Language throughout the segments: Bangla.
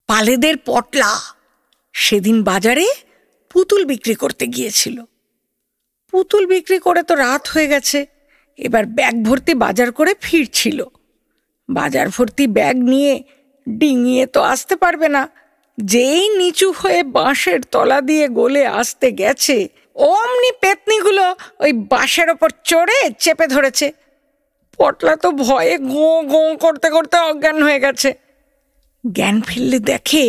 পালেদের পটলা সেদিন বাজারে পুতুল বিক্রি করতে গিয়েছিল। পুতুল বিক্রি করে তো রাত হয়ে গেছে, এবার ব্যাগ ভর্তি বাজার করে ফিরছিল। বাজার ভর্তি ব্যাগ নিয়ে ডিঙিয়ে তো আসতে পারবে না, যেই নিচু হয়ে বাঁশের তলা দিয়ে গলে আসতে গেছে অমনি পেতনিগুলো ওই বাঁশের ওপর চড়ে চেপে ধরেছে। পটলা তো ভয়ে গোঁ গোঁ করতে করতে অজ্ঞান হয়ে গেছে। জ্ঞান ফিরলে দেখে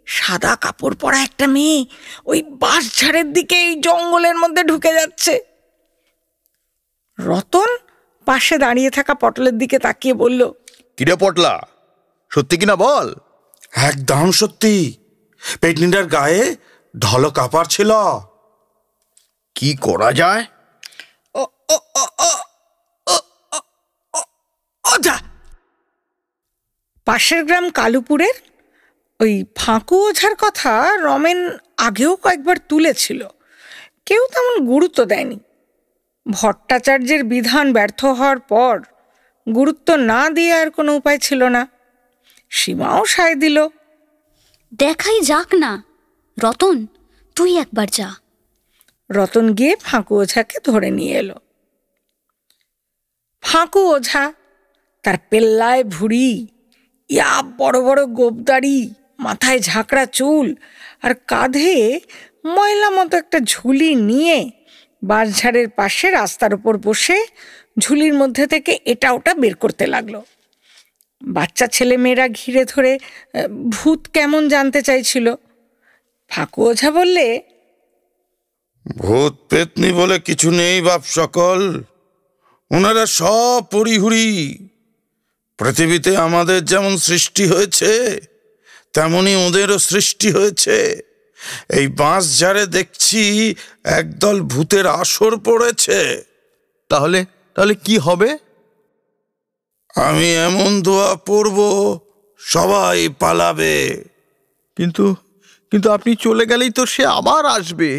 সাদা কাপড় পরা একটা মেয়ে ওই বাঁশঝাড়ের দিকে এই জঙ্গলের মধ্যে ঢুকে যাচ্ছে। রতন পাশে দাঁড়িয়ে থাকা পটলের দিকে তাকিয়ে বলল, কিরে পটলা, সত্যি কিনা বল? একদম সত্যি। পেটনিটার গায়ে ঢল কাপড় ছিল। কি করা যায়? পাশের গ্রাম কালুপুরের ওই ফাঁকু ওঝার কথা রমেন আগেও কয়েকবার তুলেছিল, কেউ তেমন গুরুত্ব দেয়নি। ভট্টাচার্যের বিধান ব্যর্থ হওয়ার পর গুরুত্ব না দিয়ে আর কোনো উপায় ছিল না। সীমাও সায় দিল। দেখাই যাক না, রতন তুই একবার যা। রতন গিয়ে ফাঁকু ওঝাকে ধরে নিয়ে এলো। ফাঁকু ওঝা, তার পেল্লায় ভুঁড়ি, ইয়া বড় বড় গোবদাড়ি, মাথায় ঝাঁকড়া চুল আর কাঁধে ময়লা মতো একটা ঝুলি নিয়ে বাঁশঝাড়ের পাশে রাস্তার উপর বসে ঝুলির মধ্যে থেকে এটা ওটা বের করতে লাগলো। বাচ্চা ছেলে মেয়েরা ঘিরে ধরে ভূত কেমন জানতে চাইছিল। ফাঁকু ওঝা বললে, ভূত পেতনি বলে কিছু নেই বাপ সকল, ওনারা সব পরিহুরি। পৃথিবীতে আমাদের যেমন সৃষ্টি হয়েছে তেমনি ওদেরও সৃষ্টি হয়েছে। এই বাঁশঝাড়ে দেখছি একদল ভূতের আসর পড়েছে। তাহলে কি হবে? আমি এমন দোয়া পড়ব সবাই পালাবে। কিন্তু আপনি চলে গেলেই তো সে আবার আসবে।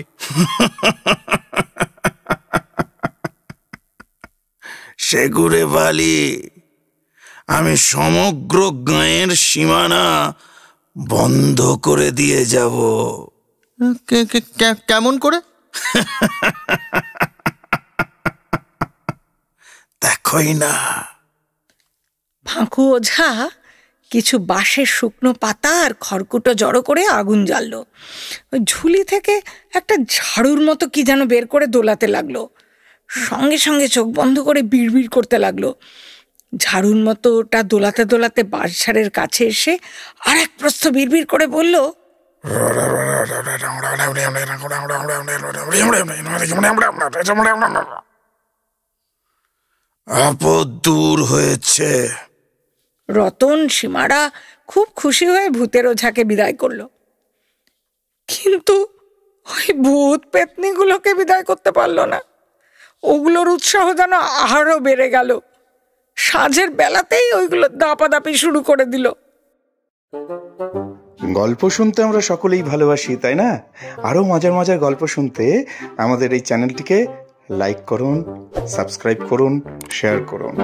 সে ঘুরে বালি, আমি সমগ্র গাঁয়ের সীমানা বন্ধ করে দিয়ে যাব। কেমন করে? দেখোই না। ফাঁকু ওঝা কিছু বাঁশের শুকনো পাতা আর খড়কুটো জড়ো করে আগুন জ্বাললো। ওই ঝুলি থেকে একটা ঝাড়ুর মতো কি যেন বের করে দোলাতে লাগলো। সঙ্গে সঙ্গে চোখ বন্ধ করে বিড়বিড় করতে লাগলো। ঝাড়ুর মতো ওটা দোলাতে দোলাতে বাঁশঝাড়ের কাছে এসে আর এক প্রস্থ বিড়বিড় করে বলল, আপদ দূর হয়েছে। রতন সীমারা খুব খুশি হয়ে ভূতের ওঝাকে বিদায় করলো। কিন্তু ওই ভূত পেতনিগুলোকে বিদায় করতে পারলো না। ওগুলোর উৎসাহ যেন আরো বেড়ে গেল। সাঁঝের বেলাতেই ওইগুলো দাপাদাপি শুরু করে দিল। গল্প শুনতে আমরা সকলেই ভালোবাসি, তাই না? আরো মজার মজার গল্প শুনতে আমাদের এই চ্যানেলটিকে লাইক করুন, সাবস্ক্রাইব করুন, শেয়ার করুন।